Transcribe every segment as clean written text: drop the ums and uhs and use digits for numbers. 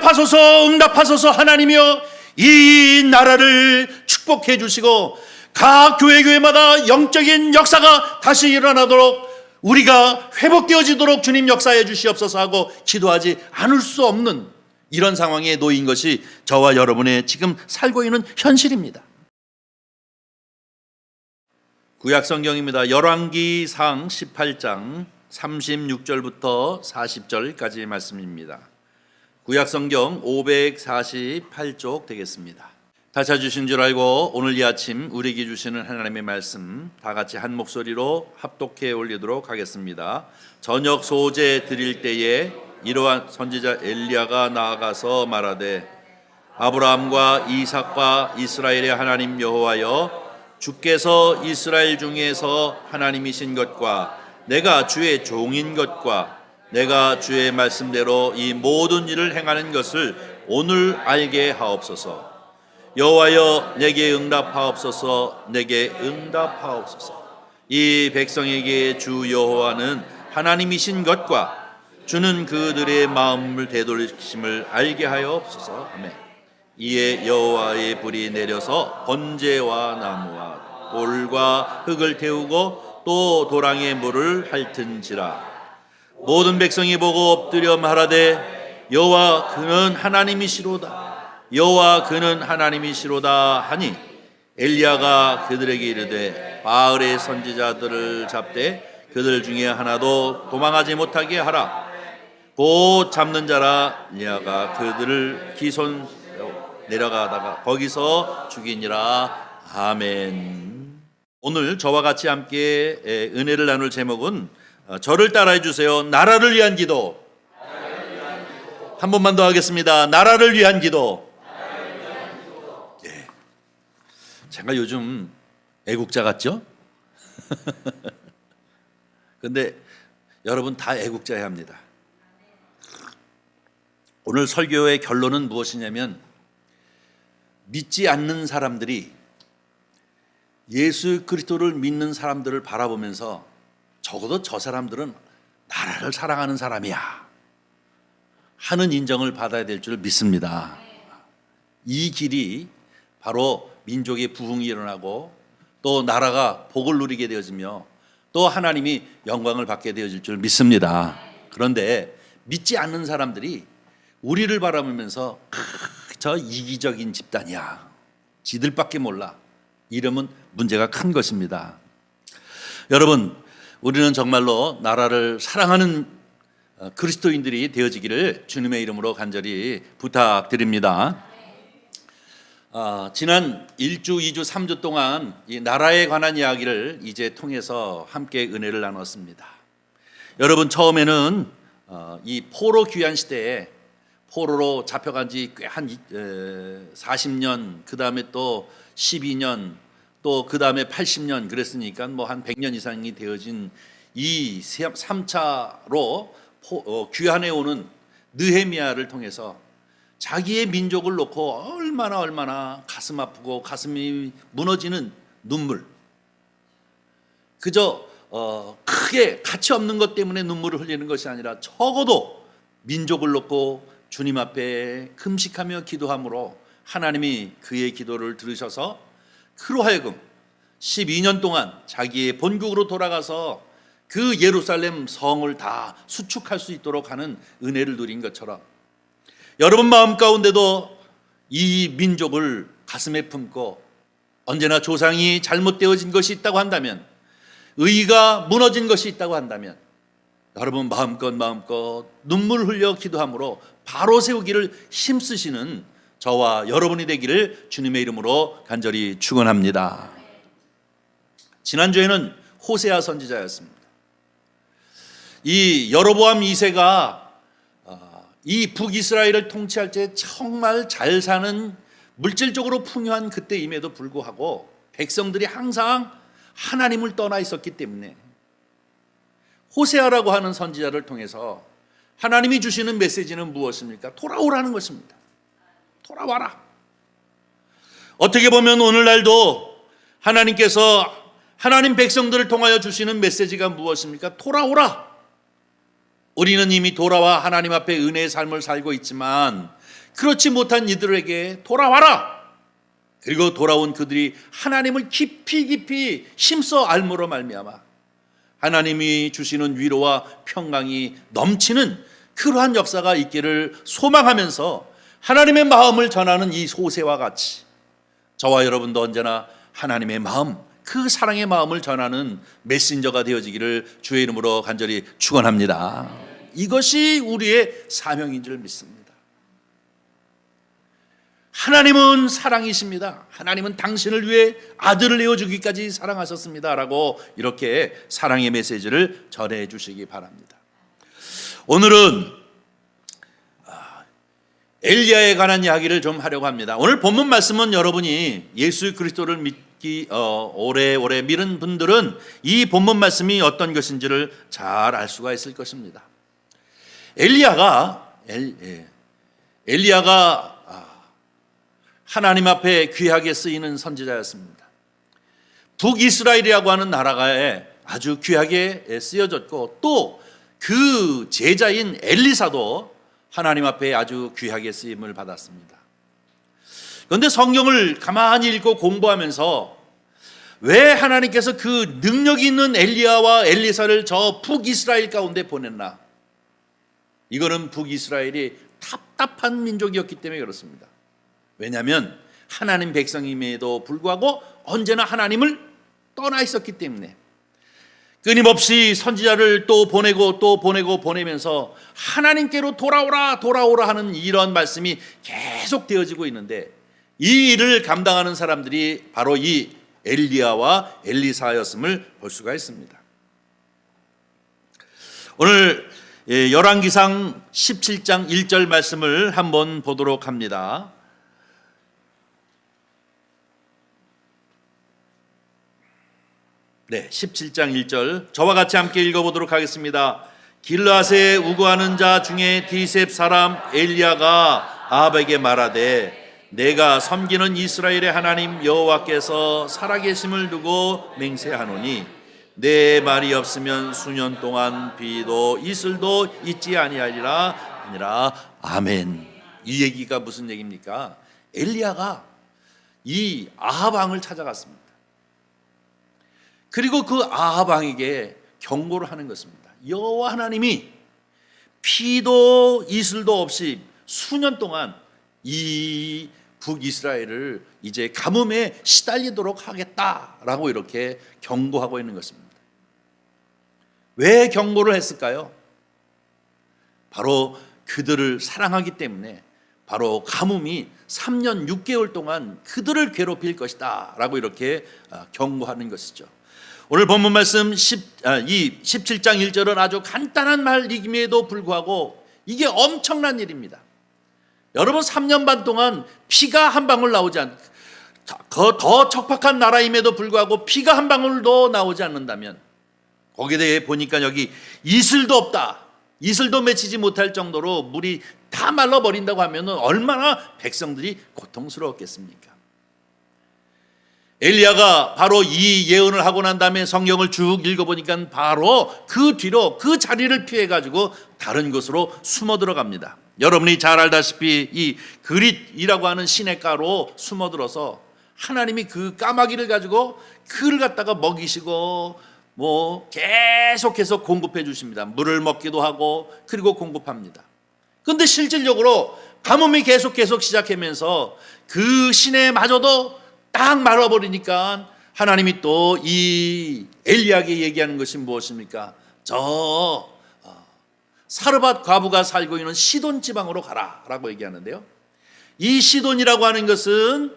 응답하소서 응답하소서 하나님이여, 이 나라를 축복해 주시고 각 교회마다 영적인 역사가 다시 일어나도록 우리가 회복되어지도록 주님 역사해 주시옵소서 하고 기도하지 않을 수 없는 이런 상황에 놓인 것이 저와 여러분의 지금 살고 있는 현실입니다. 구약성경입니다. 열왕기상 18장 36절부터 40절까지의 말씀입니다. 구약성경 548쪽 되겠습니다. 다 찾으신 줄 알고 오늘 이 아침 우리에게 주시는 하나님의 말씀 다 같이 한 목소리로 합독해 올리도록 하겠습니다. 저녁 소제 드릴 때에 이러한 선지자 엘리야가 나아가서 말하되, 아브라함과 이삭과 이스라엘의 하나님 여호와여, 주께서 이스라엘 중에서 하나님이신 것과 내가 주의 종인 것과 내가 주의 말씀대로 이 모든 일을 행하는 것을 오늘 알게 하옵소서. 여호와여, 내게 응답하옵소서. 내게 응답하옵소서. 이 백성에게 주 여호와는 하나님이신 것과 주는 그들의 마음을 되돌리심을 알게 하옵소서. 아멘. 이에 여호와의 불이 내려서 번제와 나무와 돌과 흙을 태우고 또 도랑의 물을 핥은지라. 모든 백성이 보고 엎드려 말하되, 여호와 그는 하나님이시로다. 여호와 그는 하나님이시로다 하니, 엘리야가 그들에게 이르되, 바알의 선지자들을 잡되 그들 중에 하나도 도망하지 못하게 하라. 곧 잡는 자라. 엘리야가 그들을 기손 내려가다가 거기서 죽이니라. 아멘. 오늘 저와 같이 함께 은혜를 나눌 제목은 저를 따라해 주세요. 나라를 위한 기도. 한 번만 더 하겠습니다. 나라를 위한 기도. 예. 제가 요즘 애국자 같죠? 근데 여러분 다 애국자여야 합니다. 오늘 설교의 결론은 무엇이냐면, 믿지 않는 사람들이 예수 그리스도를 믿는 사람들을 바라보면서 적어도 저 사람들은 나라를 사랑하는 사람이야 하는 인정을 받아야 될 줄 믿습니다. 이 길이 바로 민족의 부흥이 일어나고 또 나라가 복을 누리게 되어지며 또 하나님이 영광을 받게 되어질 줄 믿습니다. 그런데 믿지 않는 사람들이 우리를 바라보면서 저 이기적인 집단이야, 지들밖에 몰라, 이러면 문제가 큰 것입니다. 여러분, 우리는 정말로 나라를 사랑하는 그리스도인들이 되어지기를 주님의 이름으로 간절히 부탁드립니다. 지난 1주, 2주, 3주 동안 이 나라에 관한 이야기를 이제 통해서 함께 은혜를 나눴습니다. 여러분, 처음에는 이 포로 귀환 시대에 포로로 잡혀간 지 꽤 한 40년, 그 다음에 또 12년, 또 그 다음에 80년 그랬으니까 뭐 한 100년 이상이 되어진 이 3차로 귀환해 오는 느헤미야를 통해서 자기의 민족을 놓고 얼마나 가슴 아프고 가슴이 무너지는 눈물, 그저 크게 가치 없는 것 때문에 눈물을 흘리는 것이 아니라 적어도 민족을 놓고 주님 앞에 금식하며 기도함으로 하나님이 그의 기도를 들으셔서 그로 하여금 12년 동안 자기의 본국으로 돌아가서 그 예루살렘 성을 다 수축할 수 있도록 하는 은혜를 누린 것처럼, 여러분 마음 가운데도 이 민족을 가슴에 품고 언제나 조상이 잘못되어진 것이 있다고 한다면, 의가 무너진 것이 있다고 한다면, 여러분 마음껏 눈물 흘려 기도함으로 바로 세우기를 힘쓰시는 저와 여러분이 되기를 주님의 이름으로 간절히 축원합니다. 지난주에는 호세아 선지자였습니다. 이 여로보암 2세가 이 북이스라엘을 통치할 때 정말 잘 사는 물질적으로 풍요한 그때임에도 불구하고 백성들이 항상 하나님을 떠나 있었기 때문에 호세아라고 하는 선지자를 통해서 하나님이 주시는 메시지는 무엇입니까? 돌아오라는 것입니다. 돌아와라. 어떻게 보면 오늘날도 하나님께서 하나님 백성들을 통하여 주시는 메시지가 무엇입니까? 돌아오라. 우리는 이미 돌아와 하나님 앞에 은혜의 삶을 살고 있지만 그렇지 못한 이들에게 돌아와라. 그리고 돌아온 그들이 하나님을 깊이 힘써 알므로 말미암아 하나님이 주시는 위로와 평강이 넘치는 그러한 역사가 있기를 소망하면서 하나님의 마음을 전하는 이 호세와 같이 저와 여러분도 언제나 하나님의 마음, 그 사랑의 마음을 전하는 메신저가 되어지기를 주의 이름으로 간절히 축원합니다. 이것이 우리의 사명인 줄 믿습니다. 하나님은 사랑이십니다. 하나님은 당신을 위해 아들을 내어주기까지 사랑하셨습니다 라고 이렇게 사랑의 메시지를 전해 주시기 바랍니다. 오늘은 엘리야에 관한 이야기를 좀 하려고 합니다. 오늘 본문 말씀은 여러분이 예수 그리스도를 믿기 오래오래 믿은 분들은 이 본문 말씀이 어떤 것인지를 잘 알 수가 있을 것입니다. 엘리야가 하나님 앞에 귀하게 쓰이는 선지자였습니다. 북이스라엘이라고 하는 나라에 아주 귀하게 쓰여졌고 또 그 제자인 엘리사도 하나님 앞에 아주 귀하게 쓰임을 받았습니다. 그런데 성경을 가만히 읽고 공부하면서 왜 하나님께서 그 능력이 있는 엘리야와 엘리사를 저 북이스라엘 가운데 보냈나? 이거는 북이스라엘이 답답한 민족이었기 때문에 그렇습니다. 왜냐하면 하나님 백성임에도 불구하고 언제나 하나님을 떠나 있었기 때문에 끊임없이 선지자를 또 보내면서 하나님께로 돌아오라 하는 이런 말씀이 계속 되어지고 있는데 이 일을 감당하는 사람들이 바로 이 엘리야와 엘리사였음을 볼 수가 있습니다. 오늘 열왕기상 17장 1절 말씀을 한번 보도록 합니다. 네, 17장 1절 저와 같이 함께 읽어보도록 하겠습니다. 길르앗에 우거하는 자 중에 디셉 사람 엘리야가 아합에게 말하되 내가 섬기는 이스라엘의 하나님 여호와께서 살아계심을 두고 맹세하노니 내 말이 없으면 수년 동안 비도 이슬도 있지 아니하리라. 아멘. 이 얘기가 무슨 얘기입니까? 엘리야가 이 아합 왕을 찾아갔습니다. 그리고 그 아합 왕에게 경고를 하는 것입니다. 여호와 하나님이 비도 이슬도 없이 수년 동안 이 북이스라엘을 이제 가뭄에 시달리도록 하겠다라고 이렇게 경고하고 있는 것입니다. 왜 경고를 했을까요? 바로 그들을 사랑하기 때문에 바로 가뭄이 3년 6개월 동안 그들을 괴롭힐 것이다 라고 이렇게 경고하는 것이죠. 오늘 본문 말씀 17장 1절은 아주 간단한 말이임에도 불구하고 이게 엄청난 일입니다. 여러분 3년 반 동안 피가 한 방울 나오지 더 척박한 나라임에도 불구하고 피가 한 방울도 나오지 않는다면 거기에 대해 보니까 여기 이슬도 없다. 이슬도 맺히지 못할 정도로 물이 다 말라버린다고 하면 얼마나 백성들이 고통스러웠겠습니까? 엘리야가 바로 이 예언을 하고 난 다음에 성경을 쭉 읽어보니까 바로 그 뒤로 그 자리를 피해가지고 다른 곳으로 숨어 들어갑니다. 여러분이 잘 알다시피 이 그릿이라고 하는 시냇가로 숨어들어서 하나님이 그 까마귀를 가지고 그를 갖다가 먹이시고 계속해서 공급해 주십니다. 물을 먹기도 하고 그리고 공급합니다. 그런데 실질적으로 가뭄이 계속 시작하면서 그 시내마저도 딱 말아버리니까 하나님이 또 이 엘리야에게 얘기하는 것이 무엇입니까? 저 사르밧 과부가 살고 있는 시돈 지방으로 가라라고 얘기하는데요. 이 시돈이라고 하는 것은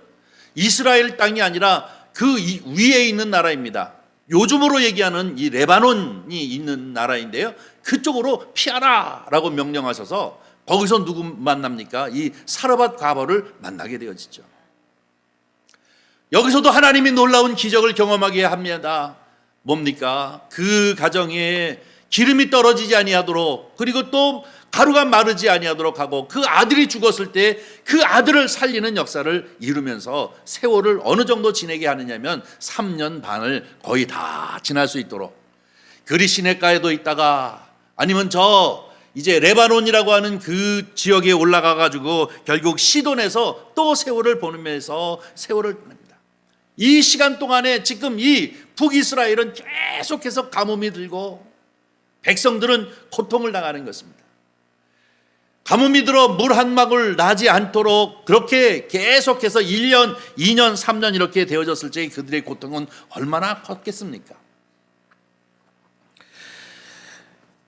이스라엘 땅이 아니라 그 위에 있는 나라입니다. 요즘으로 얘기하는 이 레바논이 있는 나라인데요. 그쪽으로 피하라라고 명령하셔서 거기서 누구 만납니까? 이 사르밧 과부를 만나게 되어지죠. 여기서도 하나님이 놀라운 기적을 경험하게 합니다. 뭡니까? 그 가정에 기름이 떨어지지 아니하도록 그리고 또 가루가 마르지 아니하도록 하고 그 아들이 죽었을 때 그 아들을 살리는 역사를 이루면서 세월을 어느 정도 지내게 하느냐면 3년 반을 거의 다 지날 수 있도록 그리 시냇가에도 있다가 아니면 저 이제 레바논이라고 하는 그 지역에 올라가 가지고 결국 시돈에서 또 세월을 보내면서 세월을 보냅니다. 이 시간 동안에 지금 이 북이스라엘은 계속해서 가뭄이 들고 백성들은 고통을 당하는 것입니다. 가뭄이 들어 물 한 방울 나지 않도록 그렇게 계속해서 1년, 2년, 3년 이렇게 되어졌을 때 그들의 고통은 얼마나 컸겠습니까?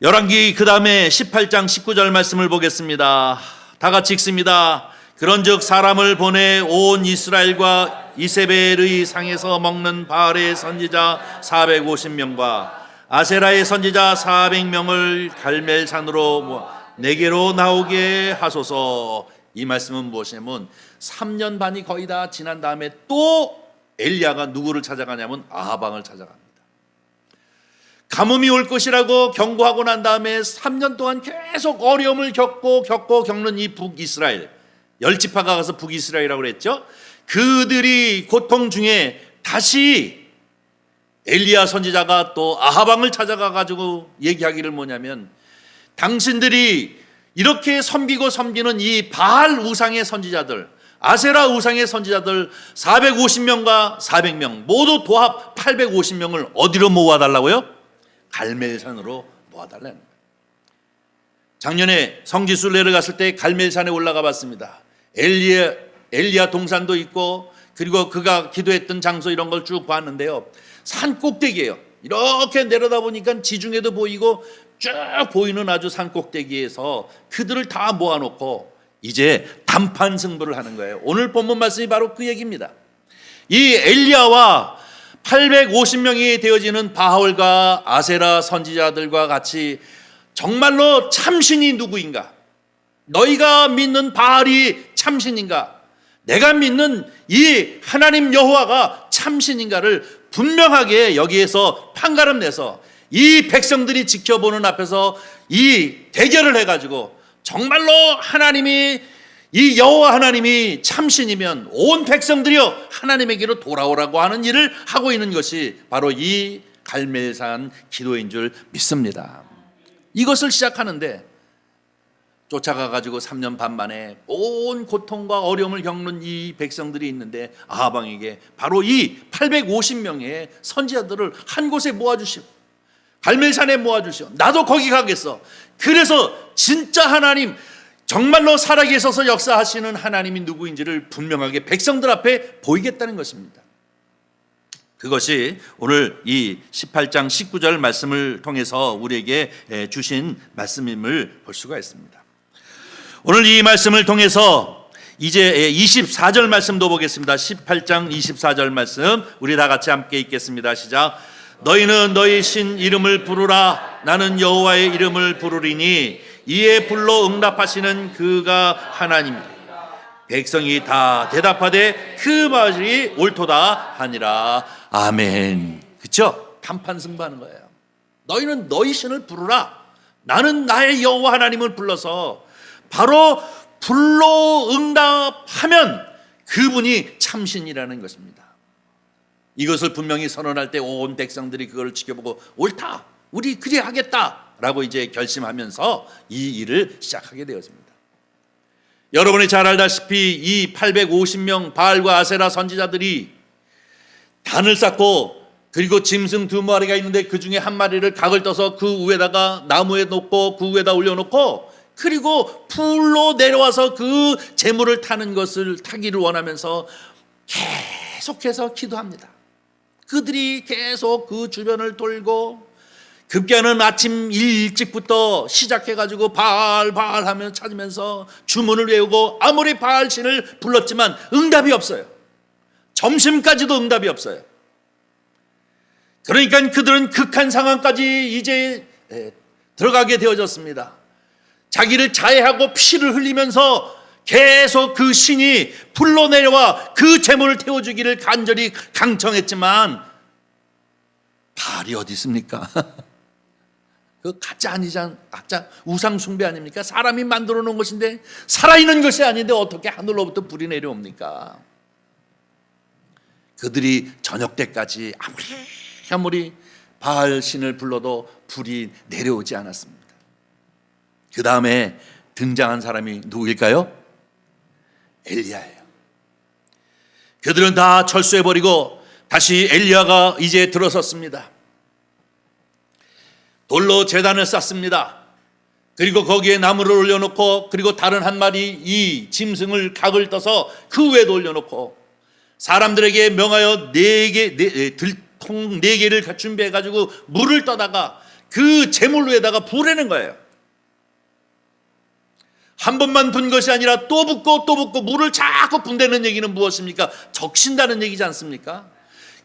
열왕기 그 다음에 18장 19절 말씀을 보겠습니다. 다 같이 읽습니다. 그런즉 사람을 보내 온 이스라엘과 이세벨의 상에서 먹는 바알의 선지자 450명과 아세라의 선지자 400명을 갈멜산으로 내게로 나오게 하소서. 이 말씀은 무엇이냐면 3년 반이 거의 다 지난 다음에 또 엘리야가 누구를 찾아가냐면 아하방을 찾아갑니다. 가뭄이 올 것이라고 경고하고 난 다음에 3년 동안 계속 어려움을 겪는 이 북이스라엘, 10지파가 가서 북이스라엘이라고 그랬죠. 그들이 고통 중에 다시 엘리야 선지자가 또 아하방을 찾아가 가지고 얘기하기를 뭐냐면, 당신들이 이렇게 섬기는 이 바알 우상의 선지자들, 아세라 우상의 선지자들 450명과 400명 모두 도합 850명을 어디로 모아달라고요? 갈멜산으로 모아달라는 거예요. 작년에 성지순례 내려갔을 때 갈멜산에 올라가 봤습니다. 엘리야 동산도 있고 그리고 그가 기도했던 장소 이런 걸 쭉 봤는데요. 산 꼭대기예요. 이렇게 내려다 보니까 지중해도 보이고 쭉 보이는 아주 산 꼭대기에서 그들을 다 모아놓고 이제 단판 승부를 하는 거예요. 오늘 본문 말씀이 바로 그 얘기입니다. 이 엘리야와 850명이 되어지는 바알과 아세라 선지자들과 같이 정말로 참신이 누구인가? 너희가 믿는 바알이 참신인가? 내가 믿는 이 하나님 여호와가 참신인가를 분명하게 여기에서 판가름 내서 이 백성들이 지켜보는 앞에서 이 대결을 해가지고 정말로 하나님이 이 여호와 하나님이 참신이면 온 백성들이여 하나님에게로 돌아오라고 하는 일을 하고 있는 것이 바로 이 갈멜산 기도인 줄 믿습니다. 이것을 시작하는데 쫓아가가지고 3년 반 만에 온 고통과 어려움을 겪는 이 백성들이 있는데 아하방에게 바로 이 850명의 선지자들을 한 곳에 모아주시오. 갈멜산에 모아주시오. 나도 거기 가겠어. 그래서 진짜 하나님, 정말로 살아계셔서 역사하시는 하나님이 누구인지를 분명하게 백성들 앞에 보이겠다는 것입니다. 그것이 오늘 이 18장 19절 말씀을 통해서 우리에게 주신 말씀임을 볼 수가 있습니다. 오늘 이 말씀을 통해서 이제 24절 말씀도 보겠습니다. 18장 24절 말씀 우리 다 같이 함께 읽겠습니다. 시작. 너희는 너희 신 이름을 부르라. 나는 여호와의 이름을 부르리니 이에 불러 응답하시는 그가 하나님이다. 백성이 다 대답하되 그 말이 옳도다 하니라. 아멘. 그렇죠? 단판 승부하는 거예요. 너희는 너희 신을 부르라. 나는 나의 여호와 하나님을 불러서 바로 불러 응답하면 그분이 참신이라는 것입니다. 이것을 분명히 선언할 때 온 백성들이 그걸 지켜보고 옳다, 우리 그리 하겠다라고 이제 결심하면서 이 일을 시작하게 되었습니다. 여러분이 잘 알다시피 이 850명 바알과 아세라 선지자들이 단을 쌓고 그리고 짐승 2마리가 있는데 그 중에 한 마리를 각을 떠서 그 위에다가 나무에 놓고 그 위에다 올려놓고 그리고 풀로 내려와서 그 재물을 타기를 원하면서 계속해서 기도합니다. 그들이 계속 그 주변을 돌고 급기야는 아침 일찍부터 시작해가지고 바알 하며 찾으면서 주문을 외우고 아무리 바알 신을 불렀지만 응답이 없어요. 점심까지도 응답이 없어요. 그러니까 그들은 극한 상황까지 이제 들어가게 되어졌습니다. 자기를 자해하고 피를 흘리면서 계속 그 신이 불러 내려와 그 재물을 태워주기를 간절히 강청했지만 바알이 어디 있습니까? 그 가짜 우상 숭배 아닙니까? 사람이 만들어 놓은 것인데 살아있는 것이 아닌데 어떻게 하늘로부터 불이 내려옵니까? 그들이 저녁 때까지 아무리 바알 신을 불러도 불이 내려오지 않았습니다. 그 다음에 등장한 사람이 누구일까요? 엘리야예요. 그들은 다 철수해버리고 다시 엘리야가 이제 들어섰습니다. 돌로 제단을 쌓습니다. 그리고 거기에 나무를 올려놓고, 그리고 다른 한 마리 이 짐승을 각을 떠서 그 위에 올려놓고, 사람들에게 명하여 들통 4개를 준비해가지고 물을 떠다가 그 제물 위에다가 부으라는 거예요. 한 번만 분 것이 아니라 또 붓고 또 붓고, 물을 자꾸 붓다는 얘기는 무엇입니까? 적신다는 얘기지 않습니까?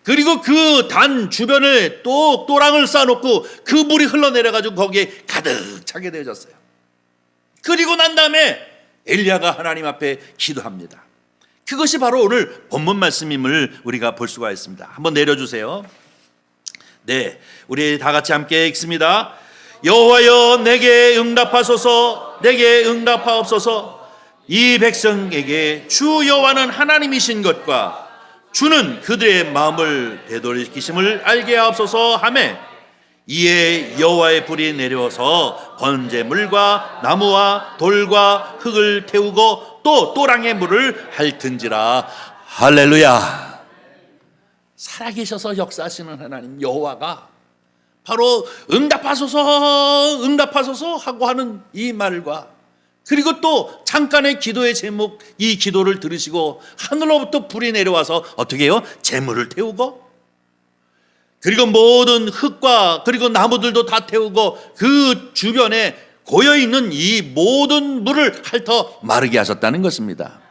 그리고 그 단 주변에 또 또랑을 쌓아놓고 그 물이 흘러내려가지고 거기에 가득 차게 되어졌어요. 그리고 난 다음에 엘리야가 하나님 앞에 기도합니다. 그것이 바로 오늘 본문 말씀임을 우리가 볼 수가 있습니다. 한번 내려주세요. 네, 우리 다 같이 함께 읽습니다. 여호와여, 내게 응답하소서, 내게 응답하옵소서. 이 백성에게 주 여호와는 하나님이신 것과 주는 그들의 마음을 되돌이키심을 알게 하옵소서 하매, 이에 여호와의 불이 내려와서 번제물과 나무와 돌과 흙을 태우고 또 또랑의 물을 핥은지라. 할렐루야. 살아계셔서 역사하시는 하나님 여호와가 바로 응답하소서 응답하소서 하고 하는 이 말과, 그리고 또 잠깐의 기도의 제목, 이 기도를 들으시고 하늘로부터 불이 내려와서 어떻게 해요? 재물을 태우고, 그리고 모든 흙과 그리고 나무들도 다 태우고 그 주변에 고여있는 이 모든 물을 핥어 마르게 하셨다는 것입니다.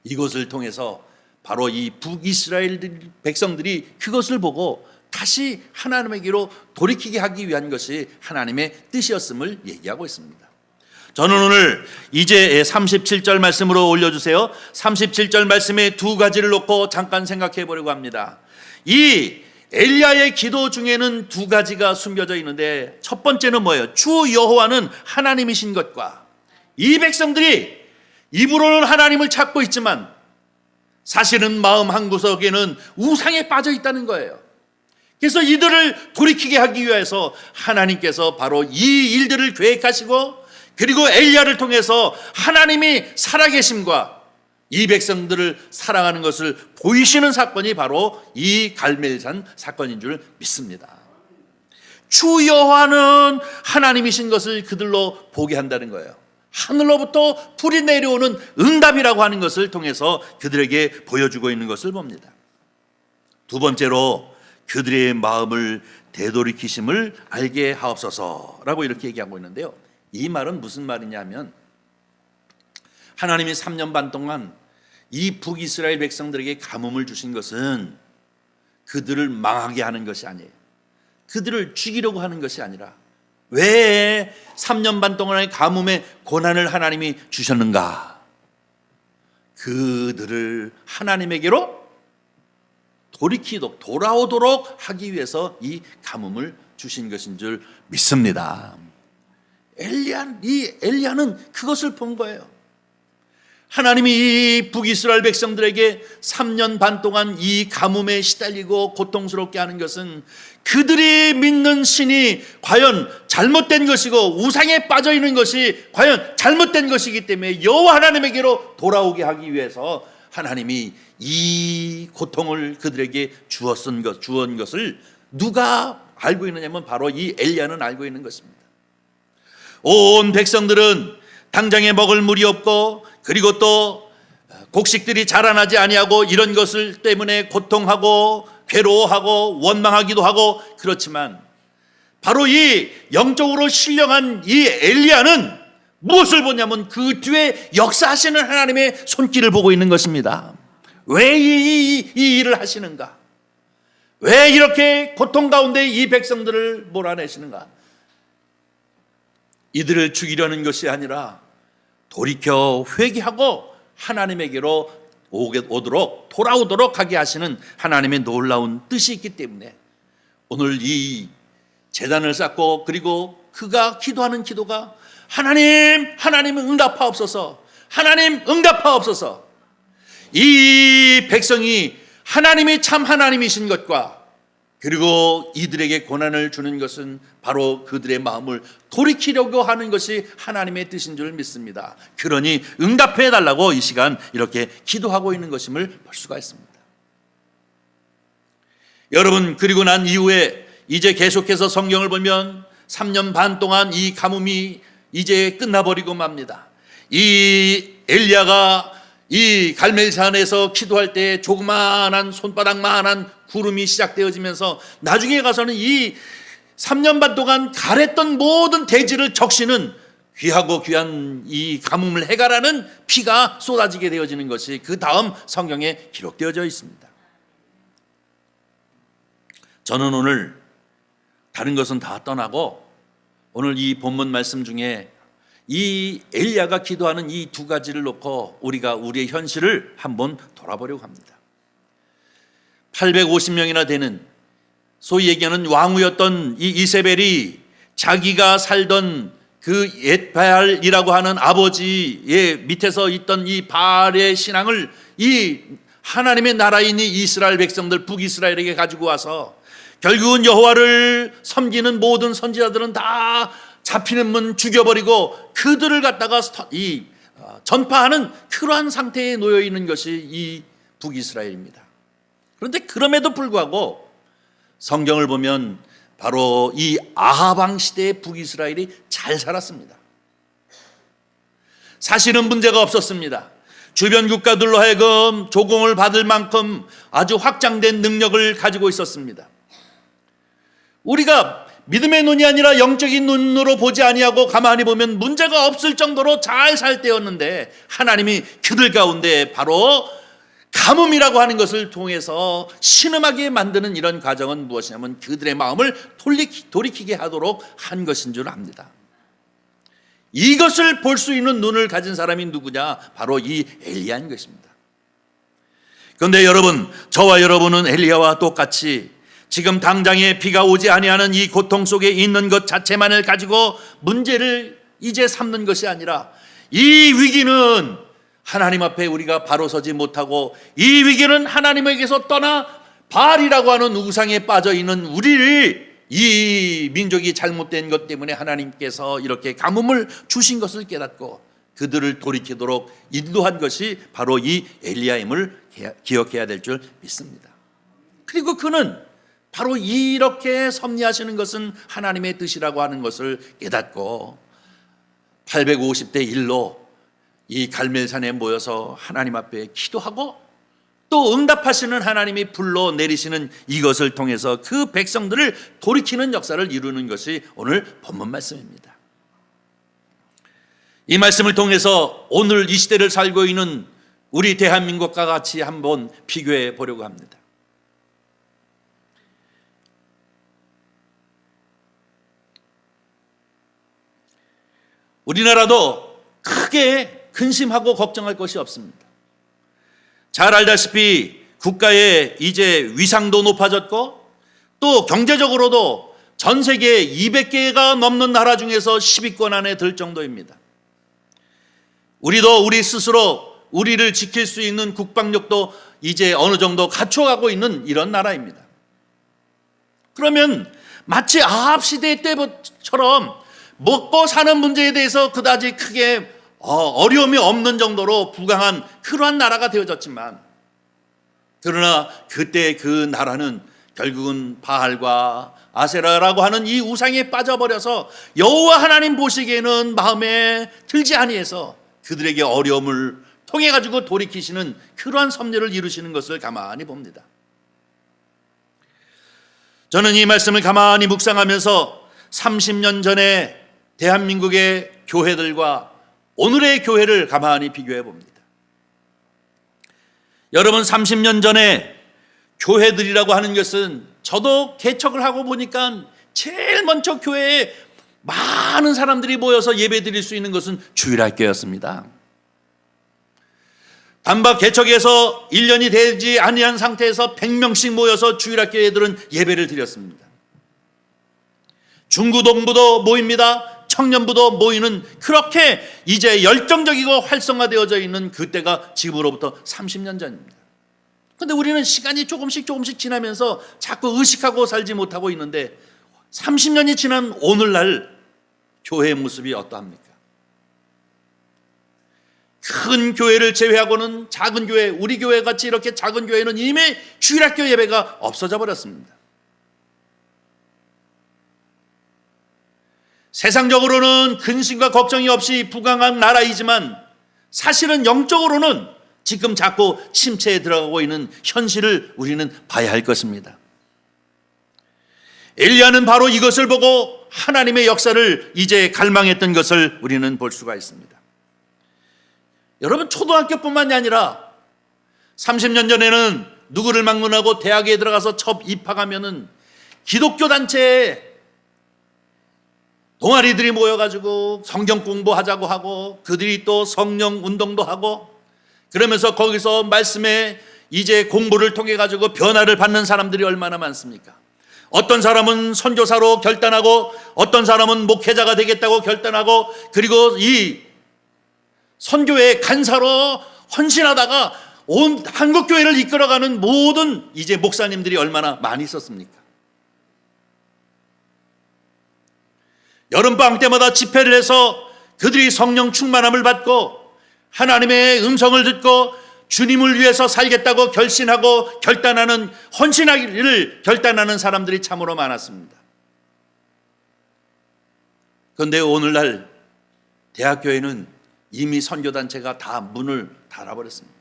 이것을 통해서 바로 이 북이스라엘 백성들이 그것을 보고 다시 하나님에게로 돌이키게 하기 위한 것이 하나님의 뜻이었음을 얘기하고 있습니다. 저는 오늘 이제 37절 말씀으로 올려주세요. 37절 말씀에 두 가지를 놓고 잠깐 생각해 보려고 합니다. 이 엘리야의 기도 중에는 두 가지가 숨겨져 있는데, 첫 번째는 뭐예요? 주 여호와는 하나님이신 것과, 이 백성들이 입으로는 하나님을 찾고 있지만 사실은 마음 한구석에는 우상에 빠져 있다는 거예요. 그래서 이들을 돌이키게 하기 위해서 하나님께서 바로 이 일들을 계획하시고, 그리고 엘리야를 통해서 하나님이 살아계심과 이 백성들을 사랑하는 것을 보이시는 사건이 바로 이 갈멜산 사건인 줄 믿습니다. 주 여호와는 하나님이신 것을 그들로 보게 한다는 거예요. 하늘로부터 불이 내려오는 응답이라고 하는 것을 통해서 그들에게 보여주고 있는 것을 봅니다. 두 번째로 그들의 마음을 되돌이키심을 알게 하옵소서라고 이렇게 얘기하고 있는데요. 이 말은 무슨 말이냐면, 하나님이 3년 반 동안 이 북이스라엘 백성들에게 가뭄을 주신 것은 그들을 망하게 하는 것이 아니에요. 그들을 죽이려고 하는 것이 아니라, 왜 3년 반 동안의 가뭄의 고난을 하나님이 주셨는가? 그들을 하나님에게로 돌아오도록 하기 위해서 이 가뭄을 주신 것인 줄 믿습니다. 엘리야는 그것을 본 거예요. 하나님이 이 북이스라엘 백성들에게 3년 반 동안 이 가뭄에 시달리고 고통스럽게 하는 것은 그들이 믿는 신이 과연 잘못된 것이고 우상에 빠져 있는 것이 과연 잘못된 것이기 때문에 여호와 하나님에게로 돌아오게 하기 위해서 하나님이 이 고통을 그들에게 주었던 것을 누가 알고 있느냐면 바로 이 엘리야는 알고 있는 것입니다. 온 백성들은 당장에 먹을 물이 없고, 그리고 또 곡식들이 자라나지 아니하고 이런 것을 때문에 고통하고 괴로워하고 원망하기도 하고 그렇지만, 바로 이 영적으로 신령한 이 엘리야는 무엇을 보냐면 그 뒤에 역사하시는 하나님의 손길을 보고 있는 것입니다. 왜 이 일을 하시는가? 왜 이렇게 고통 가운데 이 백성들을 몰아내시는가? 이들을 죽이려는 것이 아니라 돌이켜 회개하고 하나님에게로 돌아오도록 하게 하시는 하나님의 놀라운 뜻이 있기 때문에 오늘 이 제단을 쌓고, 그리고 그가 기도하는 기도가 하나님 응답하옵소서, 하나님 응답하옵소서. 이 백성이 하나님이 참 하나님이신 것과, 그리고 이들에게 고난을 주는 것은 바로 그들의 마음을 돌이키려고 하는 것이 하나님의 뜻인 줄 믿습니다. 그러니 응답해 달라고 이 시간 이렇게 기도하고 있는 것임을 볼 수가 있습니다. 여러분, 그리고 난 이후에 이제 계속해서 성경을 보면 3년 반 동안 이 가뭄이 이제 끝나버리고 맙니다. 이 엘리야가 이 갈멜산에서 기도할 때 조그마한 손바닥만한 구름이 시작되어지면서 나중에 가서는 이 3년 반 동안 가랬던 모든 대지를 적시는 귀하고 귀한 이 가뭄을 해결하는 피가 쏟아지게 되어지는 것이 그 다음 성경에 기록되어져 있습니다. 저는 오늘 다른 것은 다 떠나고 오늘 이 본문 말씀 중에 이 엘리야가 기도하는 이 두 가지를 놓고 우리가 우리의 현실을 한번 돌아보려고 합니다. 850명이나 되는 소위 얘기하는 왕후였던 이 이세벨이 자기가 살던 그 옛바알이라고 하는 아버지의 밑에서 있던 이 바알의 신앙을 이 하나님의 나라인 이 이스라엘 백성들 북이스라엘에게 가지고 와서 결국은 여호와를 섬기는 모든 선지자들은 다 잡히는 문 죽여버리고 그들을 갖다가 전파하는 그러한 상태에 놓여 있는 것이 이 북이스라엘입니다. 그런데 그럼에도 불구하고 성경을 보면 바로 이 아합 왕 시대의 북이스라엘이 잘 살았습니다. 사실은 문제가 없었습니다. 주변 국가들로 하여금 조공을 받을 만큼 아주 확장된 능력을 가지고 있었습니다. 우리가 믿음의 눈이 아니라 영적인 눈으로 보지 아니하고 가만히 보면 문제가 없을 정도로 잘 살 때였는데 하나님이 그들 가운데 바로 가뭄이라고 하는 것을 통해서 신음하게 만드는 이런 과정은 무엇이냐면 그들의 마음을 돌이키게 하도록 한 것인 줄 압니다. 이것을 볼 수 있는 눈을 가진 사람이 누구냐? 바로 이 엘리야인 것입니다. 그런데 여러분, 저와 여러분은 엘리야와 똑같이 지금 당장에 비가 오지 아니하는 이 고통 속에 있는 것 자체만을 가지고 문제를 이제 삼는 것이 아니라 이 위기는 하나님 앞에 우리가 바로 서지 못하고 이 위기는 하나님에게서 떠나 바알이라고 하는 우상에 빠져 있는 우리를 이 민족이 잘못된 것 때문에 하나님께서 이렇게 가뭄을 주신 것을 깨닫고 그들을 돌이키도록 인도한 것이 바로 이 엘리야임을 기억해야 될 줄 믿습니다. 그리고 그는 바로 이렇게 섭리하시는 것은 하나님의 뜻이라고 하는 것을 깨닫고 850대 1로 이 갈멜산에 모여서 하나님 앞에 기도하고 또 응답하시는 하나님이 불러 내리시는 이것을 통해서 그 백성들을 돌이키는 역사를 이루는 것이 오늘 본문 말씀입니다. 이 말씀을 통해서 오늘 이 시대를 살고 있는 우리 대한민국과 같이 한번 비교해 보려고 합니다. 우리나라도 크게 근심하고 걱정할 것이 없습니다. 잘 알다시피 국가의 이제 위상도 높아졌고 또 경제적으로도 전 세계 200개가 넘는 나라 중에서 10위권 안에 들 정도입니다. 우리도 우리 스스로 우리를 지킬 수 있는 국방력도 이제 어느 정도 갖춰가고 있는 이런 나라입니다. 그러면 마치 아합 시대 때처럼 먹고 사는 문제에 대해서 그다지 크게 어려움이 없는 정도로 부강한 그러한 나라가 되어졌지만 그러나 그때 그 나라는 결국은 바알과 아세라라고 하는 이 우상에 빠져버려서 여호와 하나님 보시기에는 마음에 들지 아니해서 그들에게 어려움을 통해 가지고 돌이키시는 그러한 섭리를 이루시는 것을 가만히 봅니다. 저는 이 말씀을 가만히 묵상하면서 30년 전에 대한민국의 교회들과 오늘의 교회를 가만히 비교해 봅니다. 여러분, 30년 전에 교회들이라고 하는 것은 저도 개척을 하고 보니까 제일 먼저 교회에 많은 사람들이 모여서 예배 드릴 수 있는 것은 주일학교였습니다. 단박 개척해서 1년이 되지 아니한 상태에서 100명씩 모여서 주일학교 애들은 예배를 드렸습니다. 중고동부도 모입니다. 청년부도 모이는 그렇게 이제 열정적이고 활성화되어져 있는 그때가 지금으로부터 30년 전입니다. 근데 우리는 시간이 조금씩 지나면서 자꾸 의식하고 살지 못하고 있는데 30년이 지난 오늘날 교회의 모습이 어떠합니까? 큰 교회를 제외하고는 작은 교회, 우리 교회 같이 이렇게 작은 교회는 이미 주일학교 예배가 없어져 버렸습니다. 세상적으로는 근심과 걱정이 없이 부강한 나라이지만 사실은 영적으로는 지금 자꾸 침체에 들어가고 있는 현실을 우리는 봐야 할 것입니다. 엘리야는 바로 이것을 보고 하나님의 역사를 이제 갈망했던 것을 우리는 볼 수가 있습니다. 여러분, 초등학교뿐만이 아니라 30년 전에는 누구를 막론하고 대학에 들어가서 첫 입학하면은 기독교 단체에 동아리들이 모여가지고 성경 공부하자고 하고 그들이 또 성령 운동도 하고 그러면서 거기서 말씀에 이제 공부를 통해 가지고 변화를 받는 사람들이 얼마나 많습니까? 어떤 사람은 선교사로 결단하고 어떤 사람은 목회자가 되겠다고 결단하고 그리고 이 선교의 간사로 헌신하다가 온 한국교회를 이끌어가는 모든 이제 목사님들이 얼마나 많이 있었습니까? 여름방학 때마다 집회를 해서 그들이 성령 충만함을 받고 하나님의 음성을 듣고 주님을 위해서 살겠다고 결심하고 결단하는 헌신하기를 결단하는 사람들이 참으로 많았습니다. 그런데 오늘날 대학교에는 이미 선교단체가 다 문을 닫아버렸습니다.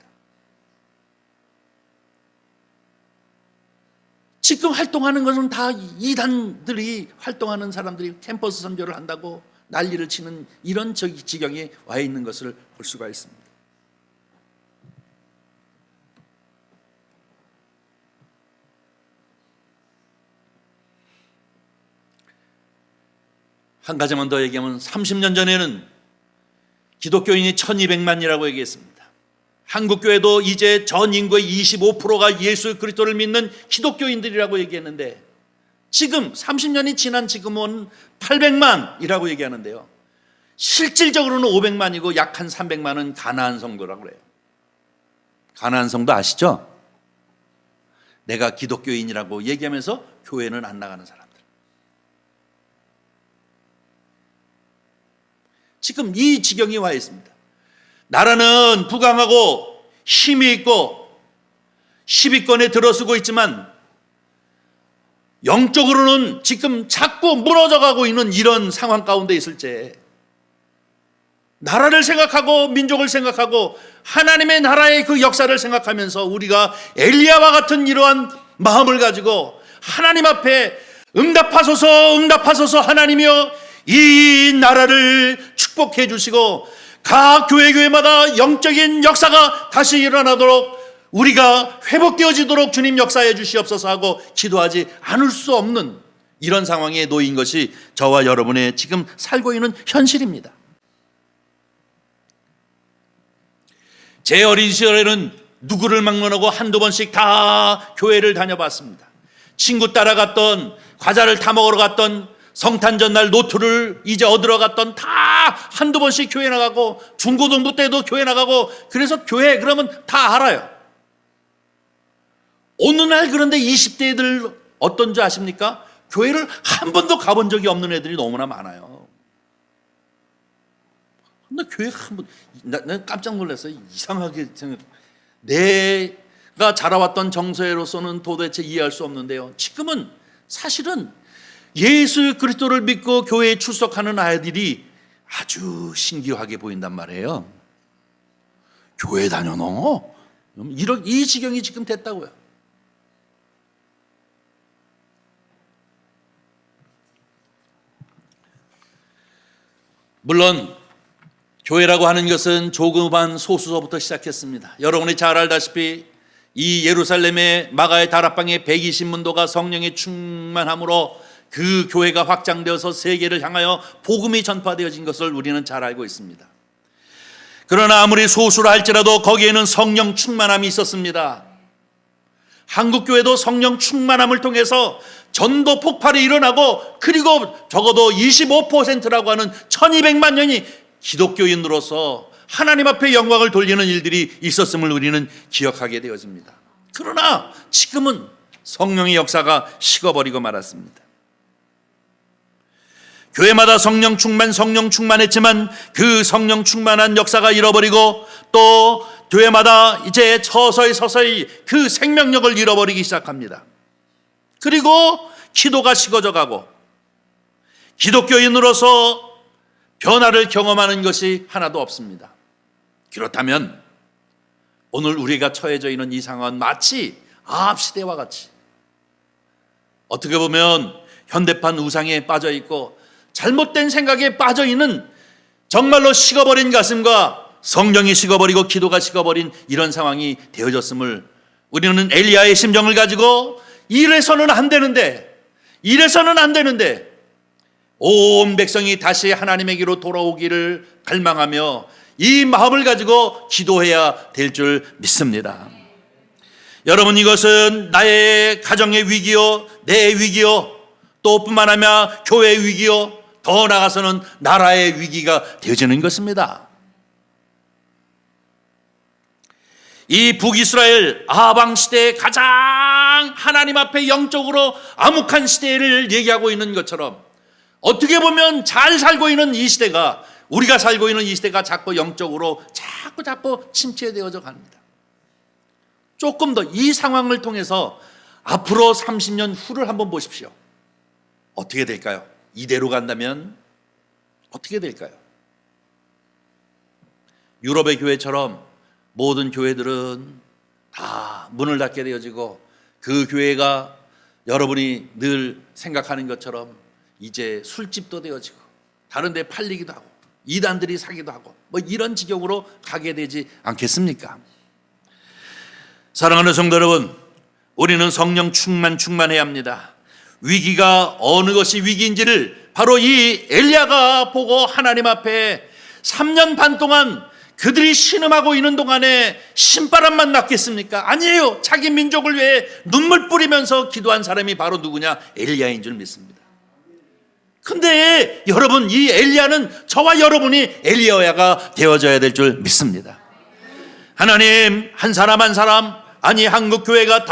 지금 활동하는 것은 다 이단들이 활동하는 사람들이 캠퍼스 선교를 한다고 난리를 치는 이런 지경에 와 있는 것을 볼 수가 있습니다. 한 가지만 더 얘기하면 30년 전에는 기독교인이 1200만이라고 얘기했습니다. 한국교회도 이제 전 인구의 25%가 예수 그리스도를 믿는 기독교인들이라고 얘기했는데 지금 30년이 지난 지금은 800만이라고 얘기하는데요. 실질적으로는 500만이고 약 한 300만은 가나안 성도라고 그래요. 가나안 성도 아시죠? 내가 기독교인이라고 얘기하면서 교회는 안 나가는 사람들. 지금 이 지경이 와 있습니다. 나라는 부강하고 힘이 있고 10위권에 들어서고 있지만 영적으로는 지금 자꾸 무너져가고 있는 이런 상황 가운데 있을 때 나라를 생각하고 민족을 생각하고 하나님의 나라의 그 역사를 생각하면서 우리가 엘리야와 같은 이러한 마음을 가지고 하나님 앞에 응답하소서 하나님이여 이 나라를 축복해 주시고 각 교회마다 영적인 역사가 다시 일어나도록 우리가 회복되어지도록 주님 역사해 주시옵소서 하고 기도하지 않을 수 없는 이런 상황에 놓인 것이 저와 여러분의 지금 살고 있는 현실입니다. 제 어린 시절에는 누구를 막론하고 한두 번씩 다 교회를 다녀봤습니다. 친구 따라갔던, 과자를 타 먹으러 갔던, 성탄 전날 노트를 이제 얻으러 갔던 다 한두 번씩 교회 나가고 중고등부 때도 교회 나가고 그래서 교회 그러면 다 알아요. 어느 날 그런데 20대 애들 어떤 줄 아십니까? 교회를 한 번도 가본 적이 없는 애들이 너무나 많아요. 근데 교회 한 번, 난 깜짝 놀랐어요. 이상하게 생각. 내가 자라왔던 정서로서는 도대체 이해할 수 없는데요. 지금은 사실은 예수 그리스도를 믿고 교회에 출석하는 아이들이 아주 신기하게 보인단 말이에요. 교회 다녀너? 이 지경이 지금 됐다고요. 물론 교회라고 하는 것은 조그만 소수서부터 시작했습니다. 여러분이 잘 알다시피 이 예루살렘의 마가의 다락방에 120문도가 성령의 충만함으로 그 교회가 확장되어서 세계를 향하여 복음이 전파되어진 것을 우리는 잘 알고 있습니다. 그러나 아무리 소수라 할지라도 거기에는 성령 충만함이 있었습니다. 한국교회도 성령 충만함을 통해서 전도 폭발이 일어나고 그리고 적어도 25%라고 하는 1200만 년이 기독교인으로서 하나님 앞에 영광을 돌리는 일들이 있었음을 우리는 기억하게 되어집니다. 그러나 지금은 성령의 역사가 식어버리고 말았습니다. 교회마다 성령 충만했지만 그 성령 충만한 역사가 잃어버리고 또 교회마다 이제 서서히 그 생명력을 잃어버리기 시작합니다. 그리고 기도가 식어져 가고 기독교인으로서 변화를 경험하는 것이 하나도 없습니다. 그렇다면 오늘 우리가 처해져 있는 이 상황은 마치 아합 시대와 같이 어떻게 보면 현대판 우상에 빠져 있고 잘못된 생각에 빠져 있는 정말로 식어버린 가슴과 성령이 식어버리고 기도가 식어버린 이런 상황이 되어졌음을 우리는 엘리야의 심정을 가지고 이래서는 안 되는데 온 백성이 다시 하나님에게로 돌아오기를 갈망하며 이 마음을 가지고 기도해야 될 줄 믿습니다. 여러분, 이것은 나의 가정의 위기요, 내 위기요, 또 뿐만 아니라 교회의 위기요, 더 나아가서는 나라의 위기가 되어지는 것입니다. 이 북이스라엘 아방 시대의 가장 하나님 앞에 영적으로 암흑한 시대를 얘기하고 있는 것처럼 어떻게 보면 잘 살고 있는 이 시대가, 우리가 살고 있는 이 시대가 자꾸 영적으로 자꾸 침체되어져 갑니다. 조금 더 이 상황을 통해서 앞으로 30년 후를 한번 보십시오. 어떻게 될까요? 이대로 간다면 어떻게 될까요? 유럽의 교회처럼 모든 교회들은 다 문을 닫게 되어지고 그 교회가 여러분이 늘 생각하는 것처럼 이제 술집도 되어지고 다른 데 팔리기도 하고 이단들이 사기도 하고 뭐 이런 지경으로 가게 되지 않겠습니까? 사랑하는 성도 여러분, 우리는 성령 충만해야 합니다. 위기가 어느 것이 위기인지를 바로 이 엘리야가 보고 하나님 앞에 3년 반 동안 그들이 신음하고 있는 동안에 신바람만 났겠습니까? 아니에요. 자기 민족을 위해 눈물 뿌리면서 기도한 사람이 바로 누구냐? 엘리야인 줄 믿습니다. 근데 여러분, 이 엘리야는 저와 여러분이 엘리야가 되어져야 될 줄 믿습니다. 하나님, 한 사람 한 사람, 아니 한국교회가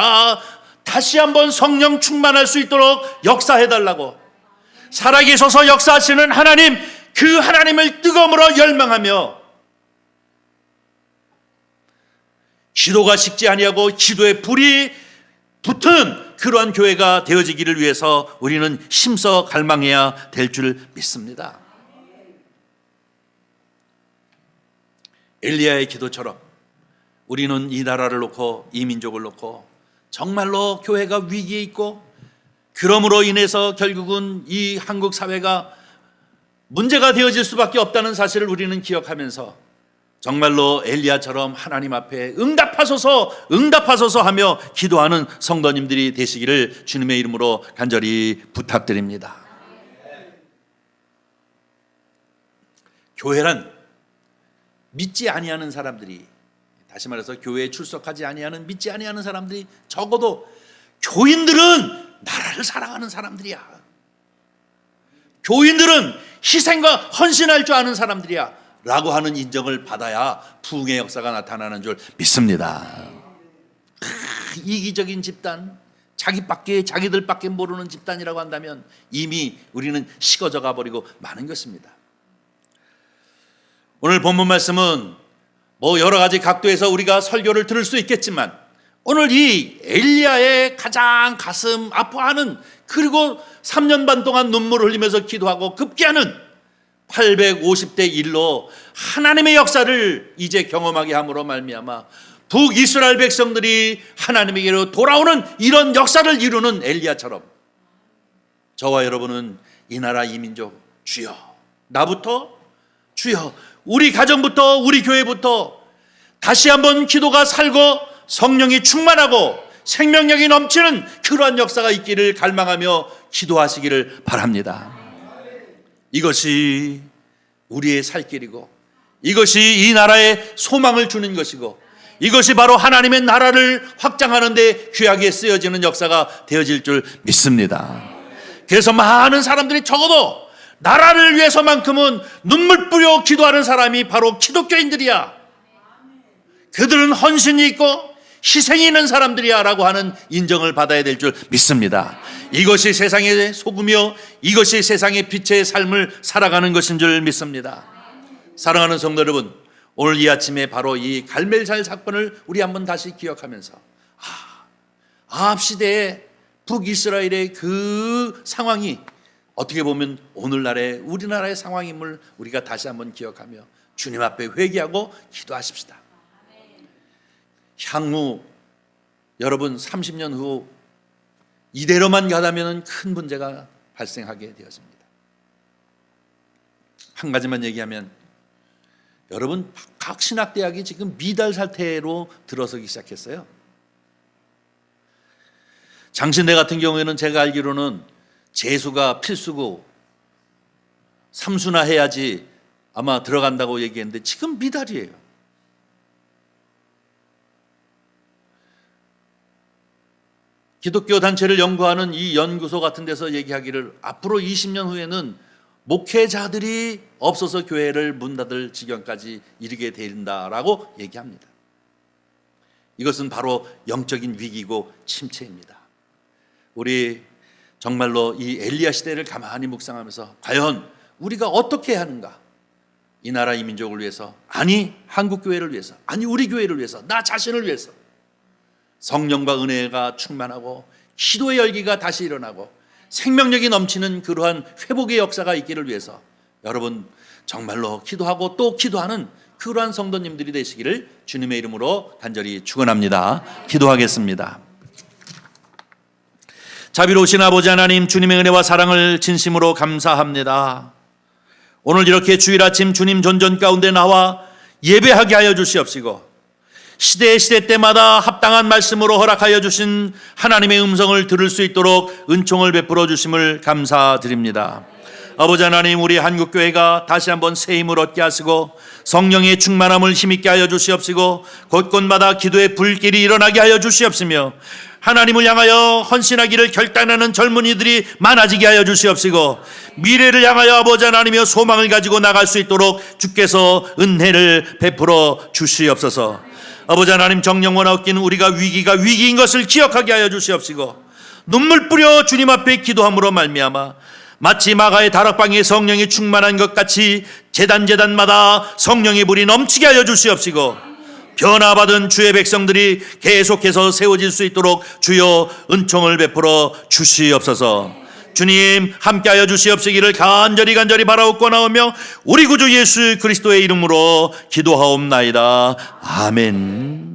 다시 한번 성령 충만할 수 있도록 역사해달라고, 살아계셔서 역사하시는 하나님, 그 하나님을 뜨거움으로 열망하며 기도가 식지 아니하고 기도의 불이 붙은 그러한 교회가 되어지기를 위해서 우리는 힘써 갈망해야 될 줄 믿습니다. 엘리야의 기도처럼 우리는 이 나라를 놓고 이 민족을 놓고 정말로 교회가 위기에 있고 그러므로 인해서 결국은 이 한국 사회가 문제가 되어질 수밖에 없다는 사실을 우리는 기억하면서 정말로 엘리야처럼 하나님 앞에 응답하소서 하며 기도하는 성도님들이 되시기를 주님의 이름으로 간절히 부탁드립니다. 교회란 믿지 아니하는 사람들이, 다시 말해서 교회에 출석하지 아니하는, 믿지 아니하는 사람들이, 적어도 교인들은 나라를 사랑하는 사람들이야. 교인들은 희생과 헌신할 줄 아는 사람들이야 라고 하는 인정을 받아야 부흥의 역사가 나타나는 줄 믿습니다. 이기적인 집단, 자기들밖에 모르는 집단이라고 한다면 이미 우리는 식어져 가버리고 마는 것입니다. 오늘 본문 말씀은 뭐 여러 가지 각도에서 우리가 설교를 들을 수 있겠지만 오늘 이 엘리야의 가장 가슴 아파하는, 그리고 3년 반 동안 눈물을 흘리면서 기도하고 급기야는 850대 1로 하나님의 역사를 이제 경험하게 함으로 말미암아 북이스라엘 백성들이 하나님에게로 돌아오는 이런 역사를 이루는 엘리야처럼 저와 여러분은 이 나라 이 민족, 주여, 나부터, 주여, 우리 가정부터, 우리 교회부터 다시 한번 기도가 살고 성령이 충만하고 생명력이 넘치는 그러한 역사가 있기를 갈망하며 기도하시기를 바랍니다. 이것이 우리의 살 길이고 이것이 이 나라에 소망을 주는 것이고 이것이 바로 하나님의 나라를 확장하는 데 귀하게 쓰여지는 역사가 되어질 줄 믿습니다. 그래서 많은 사람들이 적어도 나라를 위해서만큼은 눈물 뿌려 기도하는 사람이 바로 기독교인들이야. 그들은 헌신이 있고 희생이 있는 사람들이야 라고 하는 인정을 받아야 될 줄 믿습니다. 이것이 세상의 소금이요, 이것이 세상의 빛의 삶을 살아가는 것인 줄 믿습니다. 사랑하는 성도 여러분, 오늘 이 아침에 바로 이 갈멜살 사건을 우리 한번 다시 기억하면서 아합 시대의 북이스라엘의 그 상황이 어떻게 보면 오늘날의 우리나라의 상황임을 우리가 다시 한번 기억하며 주님 앞에 회개하고 기도하십시다. 향후 여러분 30년 후 이대로만 가다면 큰 문제가 발생하게 되었습니다. 한 가지만 얘기하면 여러분 각 신학대학이 지금 미달 사태로 들어서기 시작했어요. 장신대 같은 경우에는 제가 알기로는 재수가 필수고 3수나 해야지 아마 들어간다고 얘기했는데 지금 미달이에요. 기독교 단체를 연구하는 이 연구소 같은 데서 얘기하기를 앞으로 20년 후에는 목회자들이 없어서 교회를 문 닫을 지경까지 이르게 된다라고 얘기합니다. 이것은 바로 영적인 위기고 침체입니다. 우리 정말로 이 엘리야 시대를 가만히 묵상하면서 과연 우리가 어떻게 해야 하는가? 이 나라 이 민족을 위해서, 아니 한국 교회를 위해서, 아니 우리 교회를 위해서, 나 자신을 위해서 성령과 은혜가 충만하고 기도의 열기가 다시 일어나고 생명력이 넘치는 그러한 회복의 역사가 있기를 위해서 여러분 정말로 기도하고 또 기도하는 그러한 성도님들이 되시기를 주님의 이름으로 간절히 축원합니다. 기도하겠습니다. 자비로우신 아버지 하나님, 주님의 은혜와 사랑을 진심으로 감사합니다. 오늘 이렇게 주일 아침 주님 존전 가운데 나와 예배하게 하여 주시옵시고 시대 때마다 합당한 말씀으로 허락하여 주신 하나님의 음성을 들을 수 있도록 은총을 베풀어 주심을 감사드립니다. 아버지 하나님, 우리 한국교회가 다시 한번 새 힘을 얻게 하시고 성령의 충만함을 힘있게 하여 주시옵시고 곳곳마다 기도의 불길이 일어나게 하여 주시옵시며 하나님을 향하여 헌신하기를 결단하는 젊은이들이 많아지게 하여 주시옵시고 미래를 향하여 아버지 하나님이여 소망을 가지고 나갈 수 있도록 주께서 은혜를 베풀어 주시옵소서. 아버지 하나님, 정령원 얻기는 우리가 위기가 위기인 것을 기억하게 하여 주시옵시고 눈물 뿌려 주님 앞에 기도함으로 말미암아 마치 마가의 다락방에 성령이 충만한 것 같이 제단마다 성령의 불이 넘치게 하여 주시옵시고 변화받은 주의 백성들이 계속해서 세워질 수 있도록 주여 은총을 베풀어 주시옵소서. 주님 함께하여 주시옵시기를 간절히 바라옵고 나오며 우리 구주 예수 그리스도의 이름으로 기도하옵나이다. 아멘.